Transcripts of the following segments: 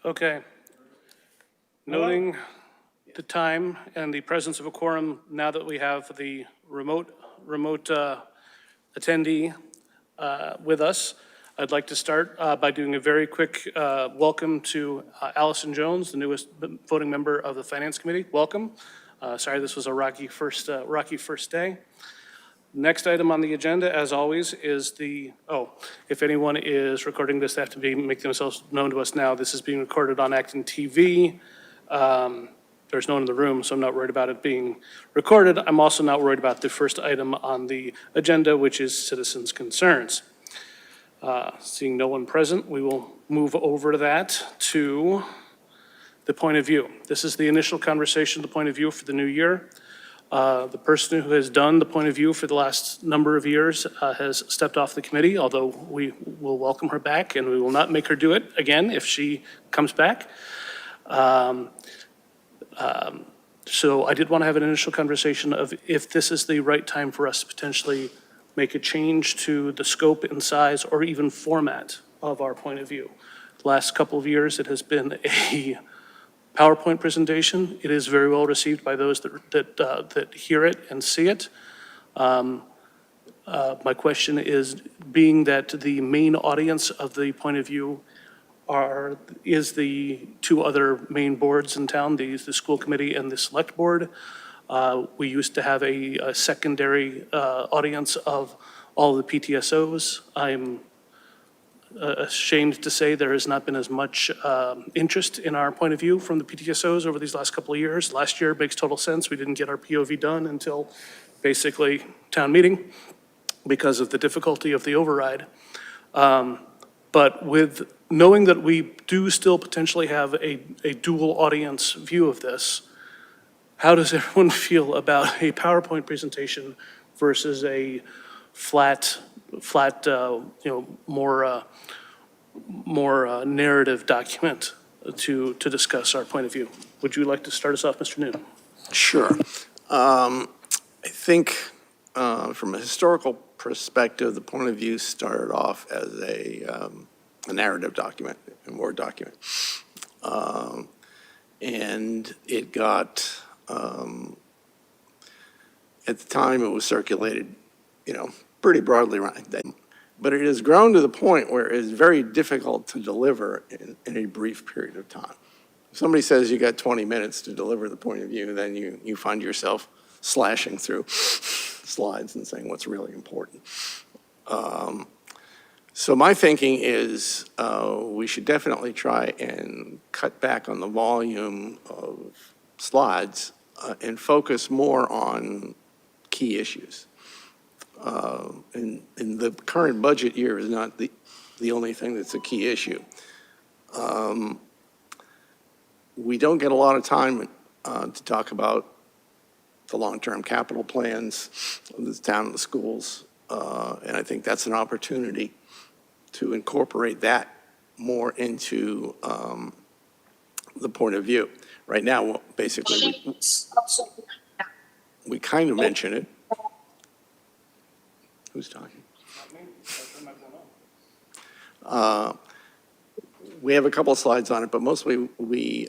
Okay. Noting the time and the presence of a quorum, now that we have the remote attendee with us, I'd like to start by doing a very quick welcome to Allison Jones, the newest voting member of the Finance Committee. Welcome. Sorry this was a rocky first day. Next item on the agenda, as always, is if anyone is recording this, they have to make themselves known to us now. This is being recorded on ActonTV. There's no one in the room, so I'm not worried about it being recorded. I'm also not worried about the first item on the agenda, which is citizens' concerns. Seeing no one present, we will move over to that to the point of view. This is the initial conversation, the point of view for the new year. The person who has done the point of view for the last number of years has stepped off the committee, although we will welcome her back and we will not make her do it again if she comes back. So I did want to have an initial conversation of if this is the right time for us to potentially make a change to the scope and size or even format of our point of view. The last couple of years, it has been a PowerPoint presentation. It is very well received by those that hear it and see it. My question is, being that the main audience of the point of view is the two other main boards in town, the school committee and the select board. We used to have a secondary audience of all the PTSOs. I'm ashamed to say there has not been as much interest in our point of view from the PTSOs over these last couple of years. Last year makes total sense. We didn't get our POV done until basically town meeting because of the difficulty of the override. But with knowing that we do still potentially have a dual audience view of this, how does everyone feel about a PowerPoint presentation versus a flat, more narrative document to discuss our point of view? Would you like to start us off, Mr. Noon? Sure. I think from a historical perspective, the point of view started off as a narrative document, a Word document. And it got, at the time it was circulated, pretty broadly around. But it has grown to the point where it is very difficult to deliver in a brief period of time. If somebody says you got 20 minutes to deliver the point of view, then you find yourself slashing through slides and saying what's really important. So my thinking is we should definitely try and cut back on the volume of slides and focus more on key issues. And the current budget year is not the only thing that's a key issue. We don't get a lot of time to talk about the long-term capital plans of the town and the schools, and I think that's an opportunity to incorporate that more into the point of view. Right now, basically, we kind of mention it. Who's talking? We have a couple of slides on it, but mostly we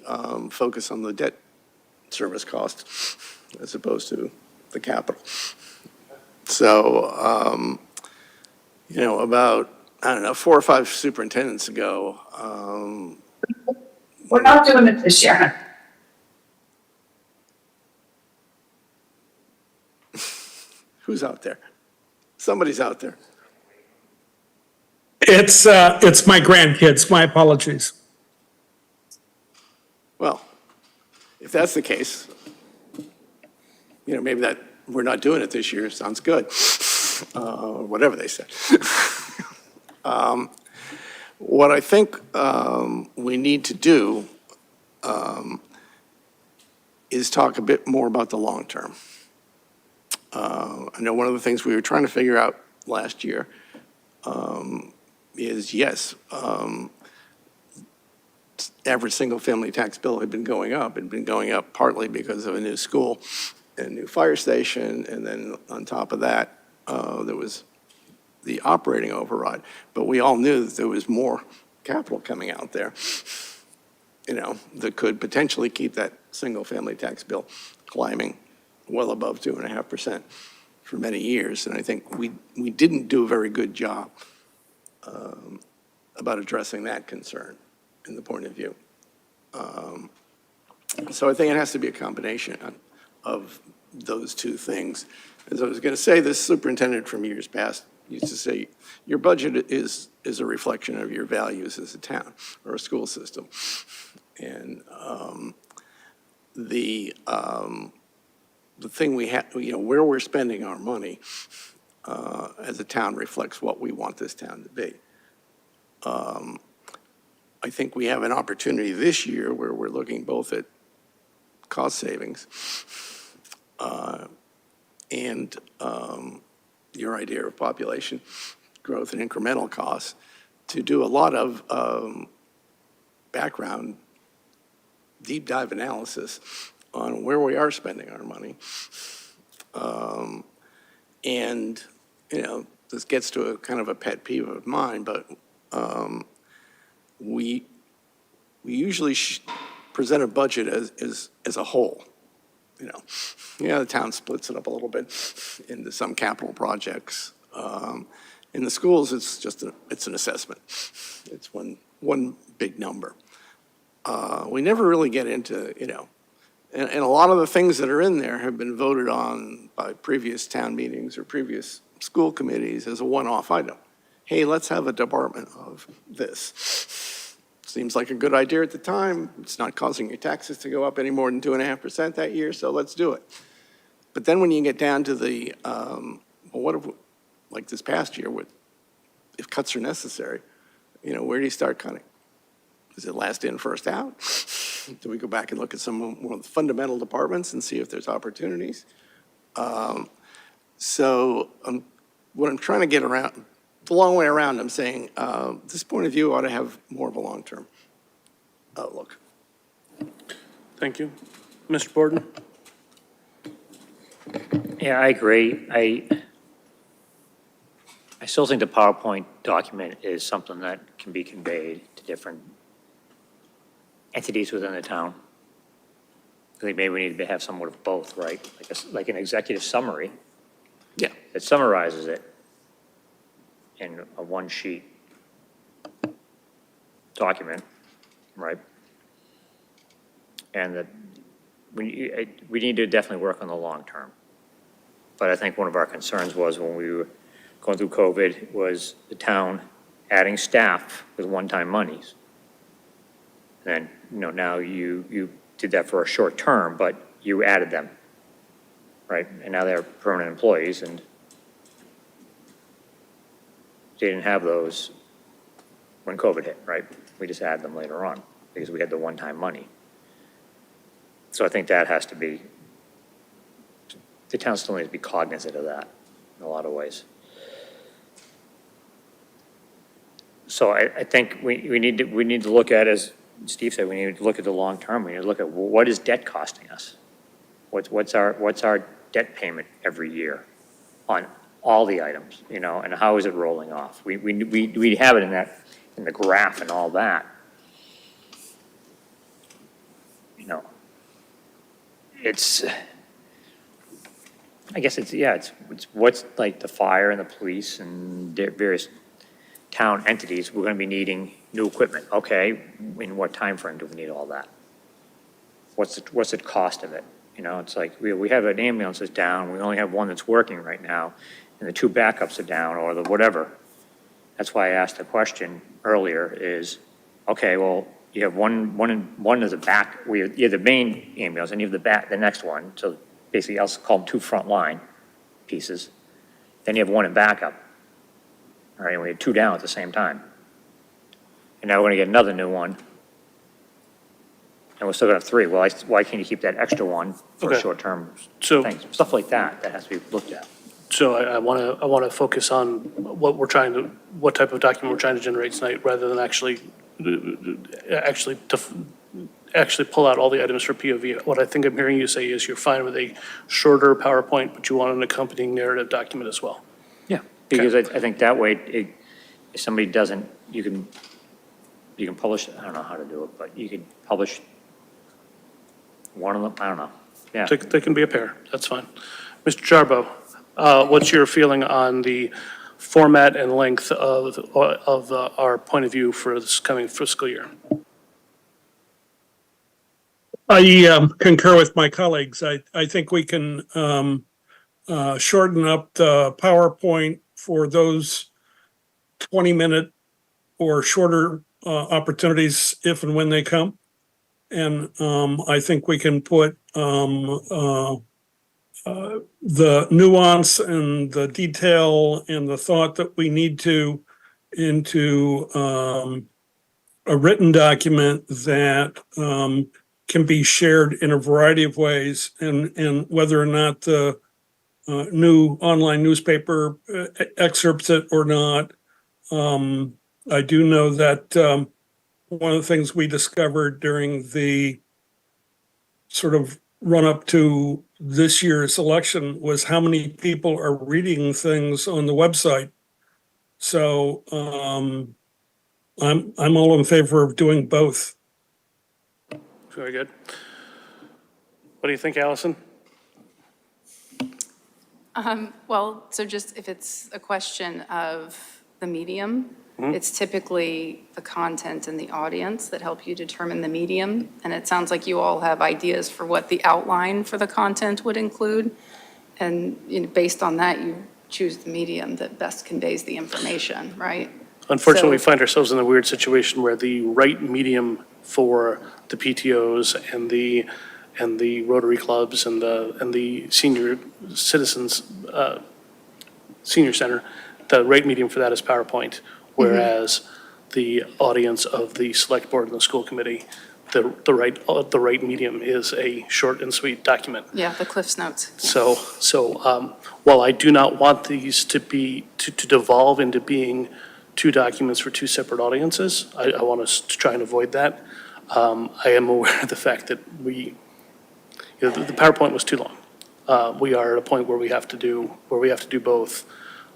focus on the debt service cost as opposed to the capital. So, about, 4 or 5 superintendents ago. We're not doing it this year. Who's out there? Somebody's out there. It's my grandkids. My apologies. Well, if that's the case, maybe that we're not doing it this year sounds good, whatever they said. What I think we need to do is talk a bit more about the long term. I know one of the things we were trying to figure out last year is, yes, average single-family tax bill had been going up. It had been going up partly because of a new school and a new fire station, and then on top of that, there was the operating override. But we all knew that there was more capital coming out there. that could potentially keep that single-family tax bill climbing well above 2.5% for many years. And I think we didn't do a very good job about addressing that concern in the point of view. So I think it has to be a combination of those two things. As I was going to say, this superintendent from years past used to say, your budget is a reflection of your values as a town or a school system. And the thing we have, where we're spending our money as a town reflects what we want this town to be. I think we have an opportunity this year where we're looking both at cost savings and your idea of population growth and incremental costs to do a lot of background deep dive analysis on where we are spending our money. And, this gets to a kind of a pet peeve of mine, but we usually present a budget as a whole. The town splits it up a little bit into some capital projects. In the schools, it's an assessment. It's one big number. We never really get into, and a lot of the things that are in there have been voted on by previous town meetings or previous school committees as a one-off item. Hey, let's have a department of this. Seems like a good idea at the time. It's not causing your taxes to go up any more than 2.5% that year, so let's do it. But then when you get down to the, what if, like this past year, if cuts are necessary, where do you start cutting? Is it last in, first out? Do we go back and look at some more of the fundamental departments and see if there's opportunities? So what I'm trying to get around, the long way around, I'm saying this point of view ought to have more of a long-term outlook. Thank you. Mr. Borden? Yeah, I agree. I still think the PowerPoint document is something that can be conveyed to different entities within the town. I think maybe we need to have somewhat of both, right? Like an executive summary. Yeah. That summarizes it in a one-sheet document, right? And that we need to definitely work on the long term. But I think one of our concerns was when we were going through COVID was the town adding staff with one-time monies. And, now you did that for a short term, but you added them, right? And now they're permanent employees, and they didn't have those when COVID hit, right? We just added them later on because we had the one-time money. So I think that has to be, the town still needs to be cognizant of that in a lot of ways. So I think we need to look at, as Steve said, we need to look at the long term. We need to look at what is debt costing us? What's our debt payment every year on all the items, and how is it rolling off? We have it in the graph and all that. I guess it's what's like the fire and the police and various town entities, we're going to be needing new equipment. Okay, in what time frame do we need all that? What's the cost of it? It's like we have an ambulance that's down, we only have one that's working right now, and the two backups are down, or the whatever. That's why I asked the question earlier is, okay, well, you have one is a back, you have the main ambulance, and you have the next one, so basically I'll call them two frontline pieces. Then you have one in backup. All right, and we had two down at the same time. And now we're going to get another new one. And we're still going to have three. Well, why can't you keep that extra one for Okay. short-term So- things? Stuff like that has to be looked at. So I want to focus on what type of document we're trying to generate tonight, rather than actually pull out all the items for POV. What I think I'm hearing you say is you're fine with a shorter PowerPoint, but you want an accompanying narrative document as well. Yeah. Because I think that way, if somebody doesn't, you can You can publish, I don't know how to do it, but you could publish one of them, I don't know. Yeah. They can be a pair, that's fine. Mr. Jarbo, what's your feeling on the format and length of our point of view for this coming fiscal year? I concur with my colleagues. I think we can shorten up the PowerPoint for those 20-minute or shorter opportunities if and when they come. And I think we can put the nuance and the detail and the thought that we need to into a written document that can be shared in a variety of ways, and whether or not the new online newspaper excerpts it or not. I do know that one of the things we discovered during the sort of run up to this year's election was how many people are reading things on the website. So I'm all in favor of doing both. Very good. What do you think, Allison? Well, so just if it's a question of the medium, it's typically the content and the audience that help you determine the medium. And it sounds like you all have ideas for what the outline for the content would include. And based on that, you choose the medium that best conveys the information, right? Unfortunately, we So- find ourselves in a weird situation where the right medium for the PTOs and the Rotary clubs and the senior citizens, senior center, the right medium for that is PowerPoint, whereas the audience of the select board and the school committee, the right medium is a short and sweet document. Yeah, the Cliff's Notes. So while I do not want these to devolve into being two documents for two separate audiences, I want us to try and avoid that. I am aware of the fact that the PowerPoint was too long. We are at a point where we have to do both,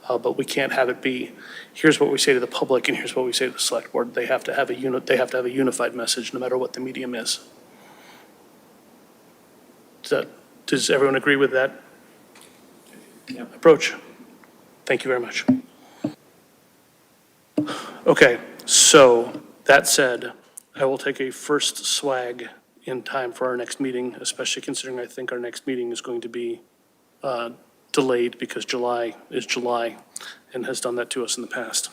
but we can't have it be, here's what we say to the public and here's what we say to the select board. They have to have a unified message no matter what the medium is. Does everyone agree with that approach? Thank you very much. Okay, so that said, I will take a first swag in time for our next meeting, especially considering I think our next meeting is going to be delayed because July is July and has done that to us in the past.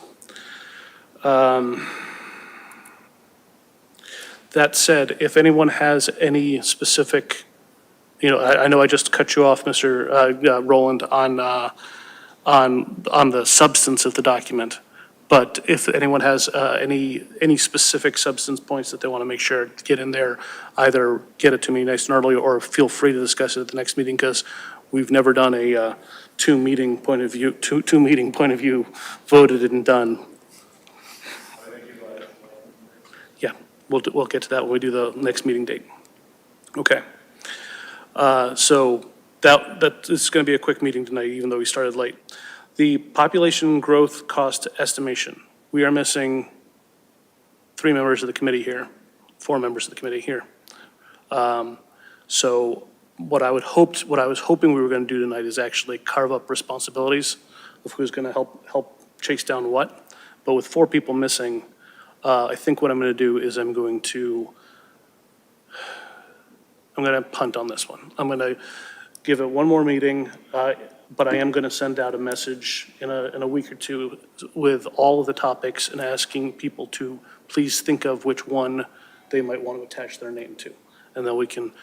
That said, if anyone has any specific, I know I just cut you off, Mr. Rowland, on the substance of the document. But if anyone has any specific substance points that they want to make sure to get in there, either get it to me nice and early or feel free to discuss it at the next meeting, because we've never done a two meeting point of view voted and done. Yeah, we'll get to that when we do the next meeting date. Okay. So that is going to be a quick meeting tonight, even though we started late. The population growth cost estimation. We are missing 3 members of the committee here, 4 members of the committee here. So what I was hoping we were going to do tonight is actually carve up responsibilities of who's going to help chase down what. But with 4 people missing, I think what I'm going to do is I'm going to punt on this one. I'm going to give it one more meeting. But I am going to send out a message in a week or two with all of the topics and asking people to please think of which one they might want to attach their name to. And then we can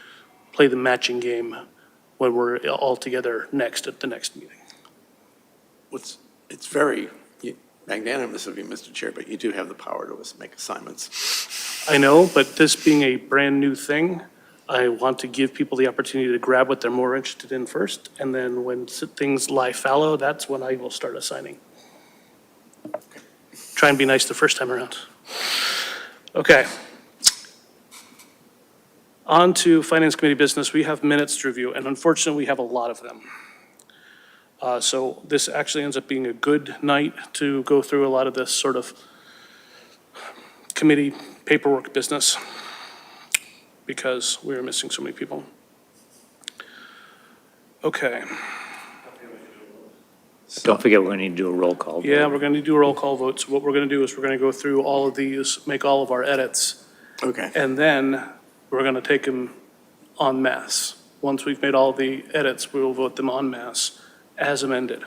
play the matching game when we're all together next at the next meeting. It's very magnanimous of you, Mr. Chair, but you do have the power to make assignments. I know, but this being a brand new thing, I want to give people the opportunity to grab what they're more interested in first, and then when things lie fallow, that's when I will start assigning. Try and be nice the first time around. Okay. On to Finance Committee business. We have minutes to review, and unfortunately, we have a lot of them. So this actually ends up being a good night to go through a lot of this sort of committee paperwork business because we were missing so many people. Okay. Don't forget, we're going to need to do a roll call. Yeah, we're going to do a roll call vote. So what we're going to do is we're going to go through all of these, make all of our edits, Okay. and then we're going to take them en masse. Once we've made all the edits, we will vote them en masse as amended.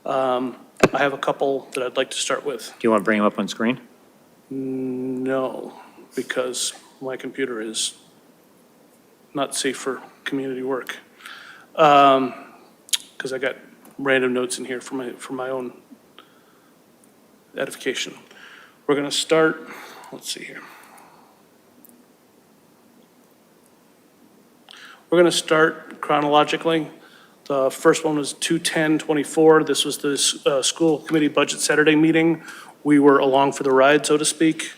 I have a couple that I'd like to start with. Do you want to bring them up on screen? No, because my computer is not safe for community work. Because I got random notes in here for my own edification. We're going to start, let's see here. We're going to start chronologically. The first one was 2/10/24. This was the school committee budget Saturday meeting. We were along for the ride, so to speak.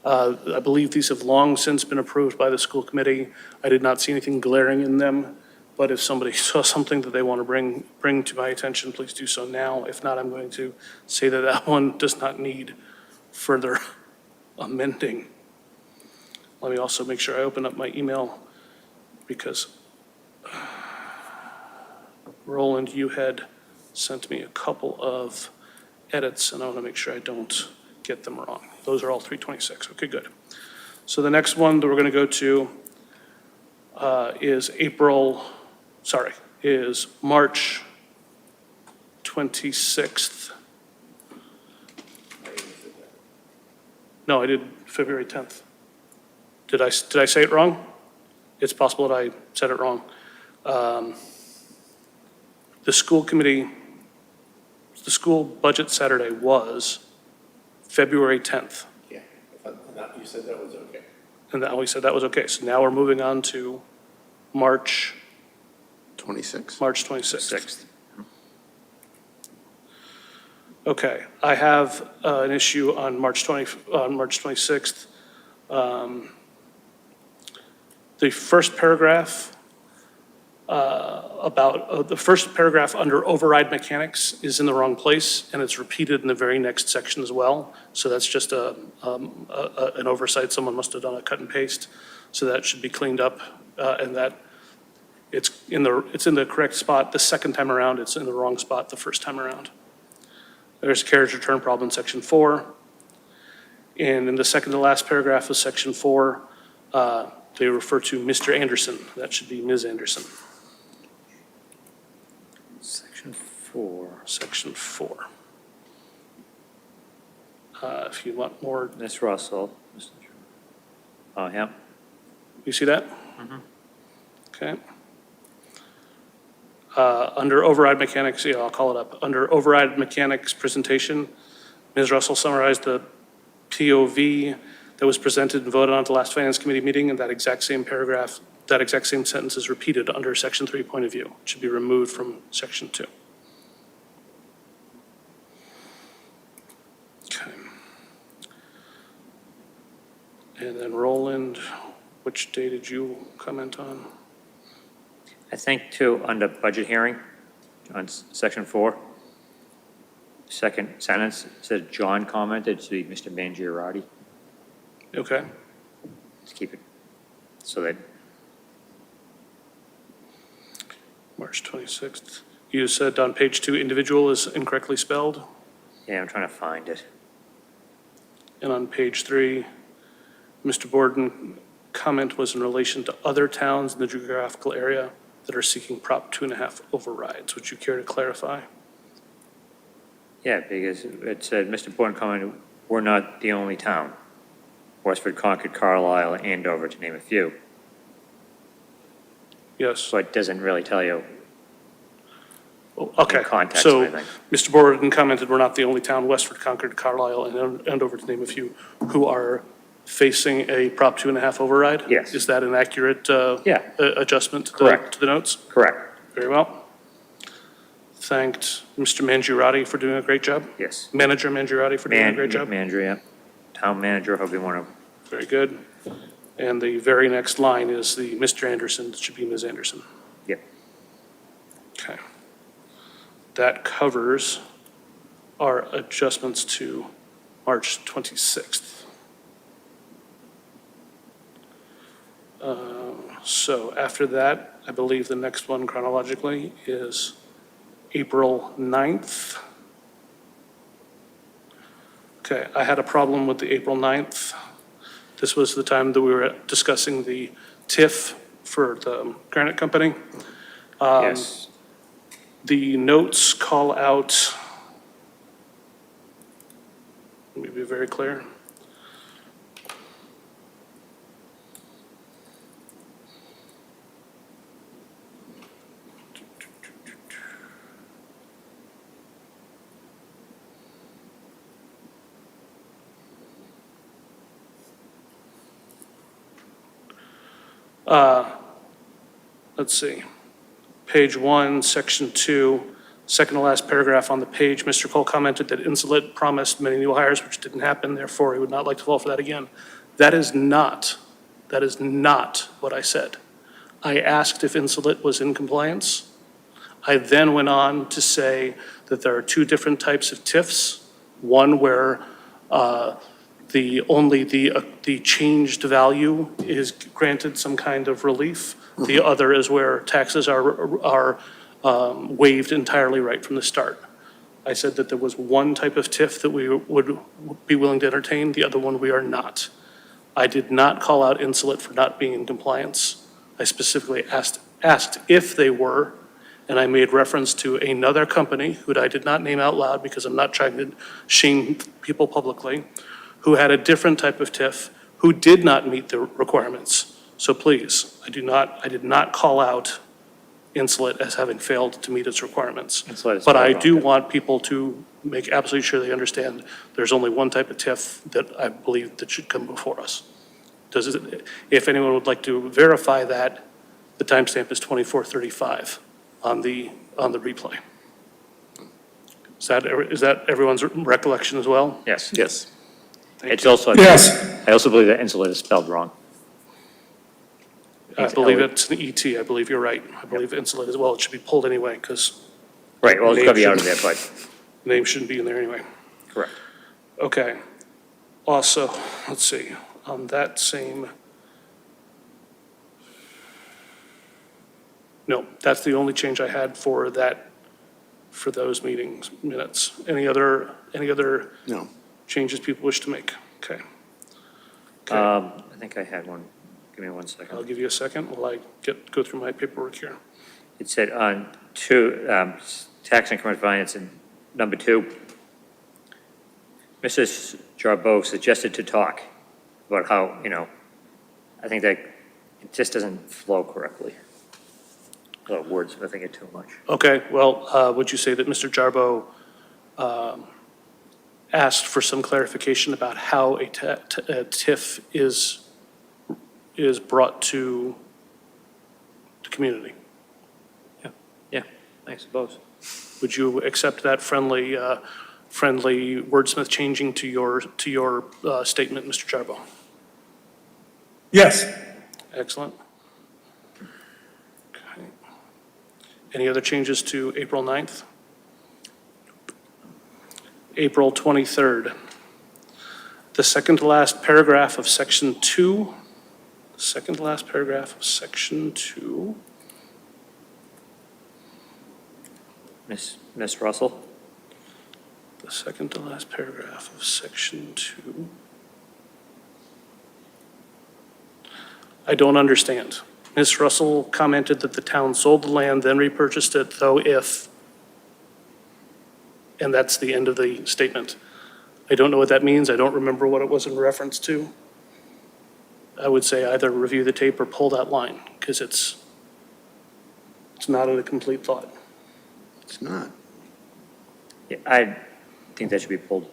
I believe these have long since been approved by the school committee. I did not see anything glaring in them, but if somebody saw something that they want to bring to my attention, please do so now. If not, I'm going to say that that one does not need further amending. Let me also make sure I open up my email because Roland, you had sent me a couple of edits, and I want to make sure I don't get them wrong. Those are all 326. Okay, good. So the next one that we're going to go to is March 26th. No, I did February 10th. Did I say it wrong? It's possible that I said it wrong. The school budget Saturday was February 10th. Yeah, you said that was okay. And that, we said that was okay. So now we're moving on to March 26? 26th. 6th. Okay, I have an issue on March 26th. The first paragraph the first paragraph under override mechanics is in the wrong place, and it's repeated in the very next section as well. So that's just an oversight. Someone must have done a cut and paste. So that should be cleaned up, and that it's in the correct spot. The second time around, it's in the wrong spot the first time around. There's a carriage return problem in section 4. And in the second to last paragraph of section 4, they refer to Mr. Anderson. That should be Ms. Anderson. Section 4. Section 4. If you want more, Ms. Russell. Oh, yeah. you see that? Okay. Under override mechanics, yeah, I'll call it up. Under override mechanics presentation, Ms. Russell summarized the POV that was presented and voted on at the last Finance Committee meeting, and that exact same paragraph, that exact same sentence is repeated under Section 3 point of view. It should be removed from Section 2. Okay. And then Roland, which day did you comment on? I think too, under budget hearing, on section 4, second sentence, it says John commented to be Mr. Mangiarotti. Okay. Let's keep it so that, March 26th. You said on page 2, individual is incorrectly spelled. yeah, I'm trying to find it. And on page 3, Mr. Borden comment was in relation to other towns in the geographical area that are seeking Prop 2.5 overrides. Would you care to clarify? Yeah, because it said, Mr. Bourne commented, we're not the only town. Westford, Concord, Carlisle, and Andover, to name a few. Yes. So it doesn't really tell you. Okay. context, So I think. Mr. Borden commented, we're not the only town, Westford, Concord, Carlisle, and Andover, to name a few, who are facing a Prop 2.5 override? Yes. Is that an accurate Yeah. adjustment to Correct. the notes? Correct. Very well. Thanked Mr. Mangiarotti for doing a great job. Yes. Manager Mangiarotti for doing a great job. Manager, yeah. Town manager, hope you want to. Very good. And the very next line is the Mr. Anderson, it should be Ms. Anderson. Yep. Okay. That covers our adjustments to March 26th. So after that, I believe the next one chronologically is April 9th. Okay, I had a problem with the April 9th. This was the time that we were discussing the TIF for the granite company. Yes. The notes call out, let me be very clear. Let's see. Page 1, section 2, second to last paragraph on the page, Mr. Cole commented that Insulet promised many new hires, which didn't happen, therefore he would not like to fall for that again. That is not what I said. I asked if Insulet was in compliance. I then went on to say that there are two different types of TIFs. One where the changed value is granted some kind of relief. The other is where taxes are waived entirely right from the start. I said that there was one type of TIF that we would be willing to entertain, the other one we are not. I did not call out Insulet for not being in compliance. I specifically asked if they were, and I made reference to another company who I did not name out loud because I'm not trying to shame people publicly, who had a different type of TIF, who did not meet the requirements. So please, I did not call out Insulet as having failed to meet its requirements. Insulet is But I spelled do wrong. want people to make absolutely sure they understand there's only one type of TIF that I believe that should come before us. If anyone would like to verify that, the timestamp is 24:35 on the replay. Is that everyone's recollection as well? Yes. Yes. It's also, Yes. I also believe that Insulet is spelled wrong. I believe it's an ET, I believe you're right. I believe Insulet as well, it should be pulled anyway, because Right, well, it's going to be out of there, but, the name shouldn't be in there anyway. correct. Okay. Also, let's see, on that same. No, that's the only change I had for those meetings minutes. Any other No. changes people wish to make? Okay. Okay, I think I had one. Give me 1 I'll second. give you a second while I go through my paperwork here. It said on tax increment finance in number 2, Mrs. Jarbeau suggested to talk about how, I think that it just doesn't flow correctly. Wordsmithing it too much. Okay, well, would you say that Mr. Jarbo asked for some clarification about how a TIF is brought to the community? Yeah, I suppose. Would you accept that friendly wordsmith changing to your statement, Mr. Jarbo? Yes. Excellent. Okay. Any other changes to April 9th? April 23rd. The second to last paragraph of section 2, Miss Russell? the second to last paragraph of section 2. I don't understand. Ms. Russell commented that the town sold the land, then repurchased it, though if, and that's the end of the statement. I don't know what that means. I don't remember what it was in reference to. I would say either review the tape or pull that line, because it's not in a complete thought. It's not. Yeah, I think that should be pulled.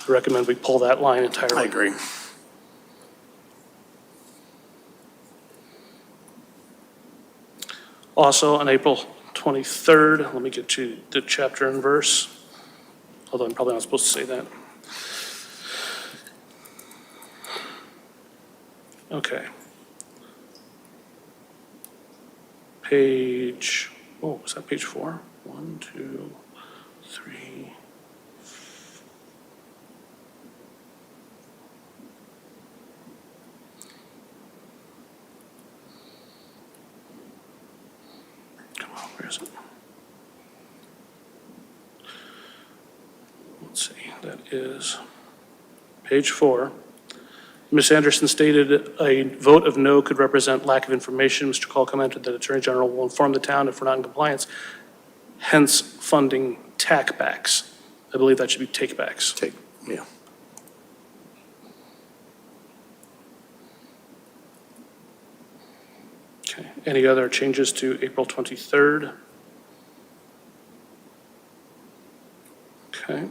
I recommend we pull that line entirely. I agree. Also, on April 23rd, let me get to the chapter and verse, although I'm probably not supposed to say that. Okay. Was that page 4? 1, 2, 3. is it? Let's see, that is page 4. Ms. Anderson stated a vote of no could represent lack of information. Mr. Call commented that Attorney General will inform the town if we're not in compliance, hence funding tackbacks. I believe that should be takebacks. Yeah. Okay, any other changes to April 23rd? Okay.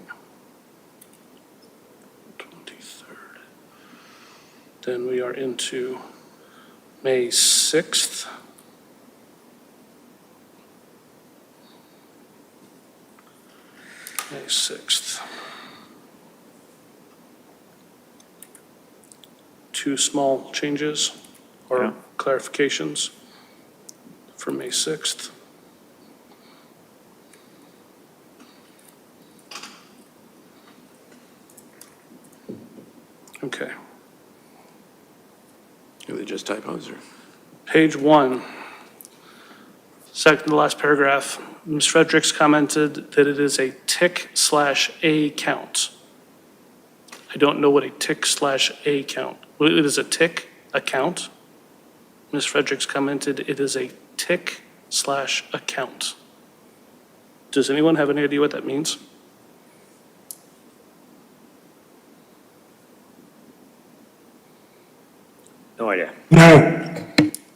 23rd. Then we are into May 6th. May 6th. Two small changes or Yeah. clarifications for May 6th. Okay. Are they just typos or? Page 1, second to last paragraph, Ms. Fredericks commented that it is a tick/A count. I don't know what a tick/A count. Well, it is a tick, a count. Ms. Fredericks commented it is a tick/account. Does anyone have any idea what that means? No idea.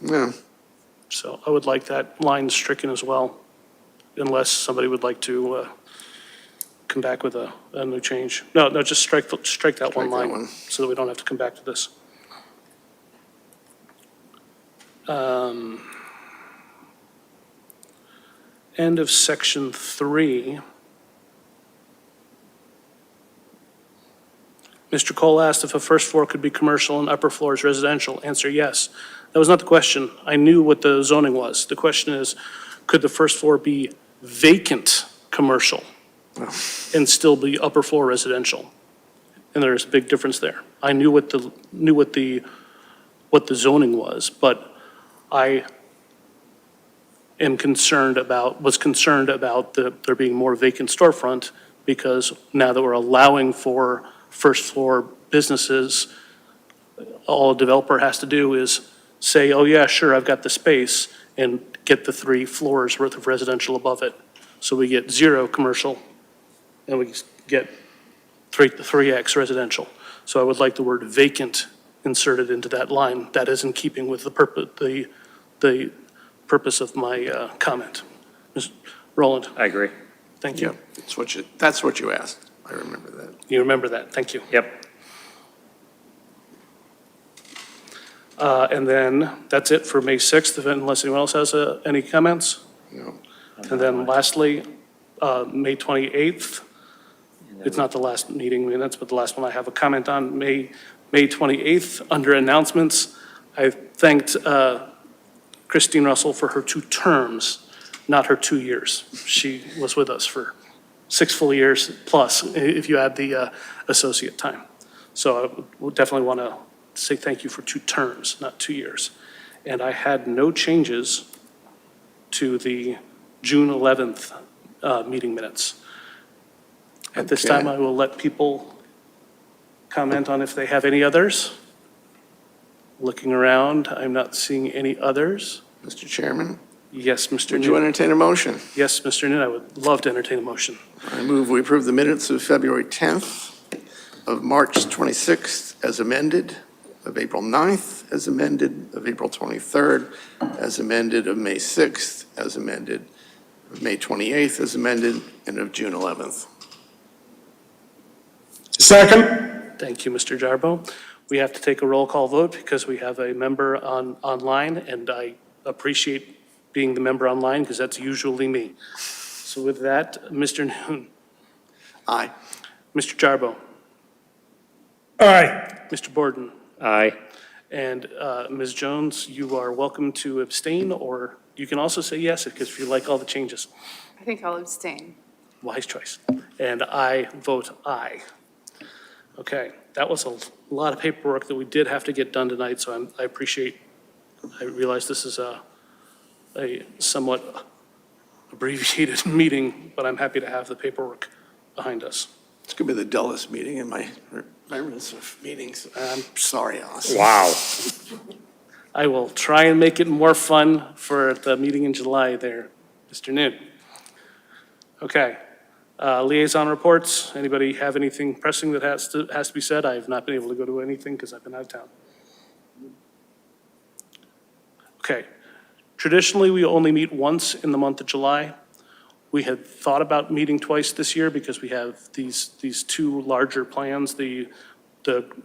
No. So I would like that line stricken as well, unless somebody would like to come back with a new change. No, just strike that one Strike that line, one. so that we don't have to come back to this. End of section 3. Mr. Cole asked if a first floor could be commercial and upper floor is residential. Answer, yes. That was not the question. I knew what the zoning was. The question is, could the first floor be vacant commercial and still be upper floor residential? And there's a big difference there. I knew what the zoning was, but I was concerned about there being more vacant storefront, because now that we're allowing for first floor businesses, all a developer has to do is say, oh yeah, sure, I've got the space, and get the 3 floors worth of residential above it. So we get 0 commercial, and we get 3X residential. So I would like the word vacant inserted into that line. That is in keeping with the purpose of my comment. Ms. Roland, I agree. thank you. Yeah, that's what you asked. I remember that. You remember that, thank you. Yep. And then that's it for May 6th, unless anyone else has any comments. No. And then lastly, May 28th. It's not the last meeting minutes, but the last one I have a comment on. May 28th, under announcements, I thanked Christine Russell for her 2 terms, not her 2 years. She was with us for 6 full years plus, if you add the associate time. So I would definitely want to say thank you for 2 terms, not 2 years. And I had no changes to the June 11th meeting minutes. At this time, I will let people comment on if they have any others. Looking around, I'm not seeing any others. Mr. Chairman, Yes, Mr. would you New. entertain a motion? Yes, Mr. New, I would love to entertain a motion. I move we approve the minutes of February 10th, of March 26th as amended, of April 9th as amended, of April 23rd as amended, of May 6th as amended, of May 28th as amended, and of June 11th. Second. Thank you, Mr. Jarbo. We have to take a roll call vote because we have a member online, and I appreciate being the member online because that's usually me. So with that, Mr. Noon, Aye. Mr. Jarbo, Aye. Mr. Borden, Aye. and Ms. Jones, you are welcome to abstain, or you can also say yes if you like all the changes. I think I'll abstain. Wise choice. And I vote aye. Okay, that was a lot of paperwork that we did have to get done tonight, so I realize this is a somewhat abbreviated meeting, but I'm happy to have the paperwork behind us. It's going to be the dullest meeting in my remembrance of meetings. I'm sorry, Allison. Wow. I will try and make it more fun for the meeting in July there, Mr. Noon. Okay. Liaison reports. Anybody have anything pressing that has to be said? I have not been able to go to anything because I've been out of town. Okay. Traditionally, we only meet once in the month of July. We had thought about meeting twice this year because we have these two larger plans, the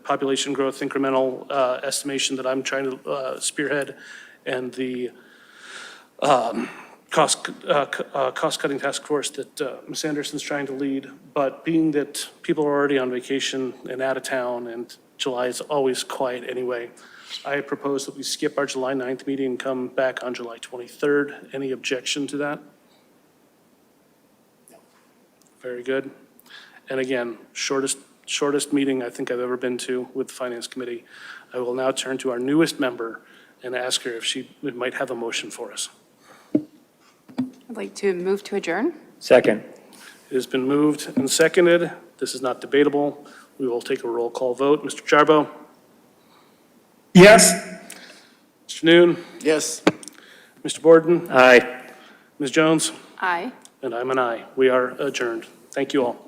population growth incremental estimation that I'm trying to spearhead, and the cost-cutting task force that Ms. Anderson's trying to lead. But being that people are already on vacation and out of town, and July is always quiet anyway, I propose that we skip our July 9th meeting and come back on July 23rd. Any objection to that? No. Very good. And again, shortest meeting I think I've ever been to with the Finance Committee. I will now turn to our newest member and ask her if she might have a motion for us. I'd like to move to adjourn. Second. It has been moved and seconded. This is not debatable. We will take a roll call vote. Mr. Jarbo? Yes? Mr. Noon? Yes. Mr. Borden? Aye. Ms. Jones? Aye. And I'm an aye. We are adjourned. Thank you all.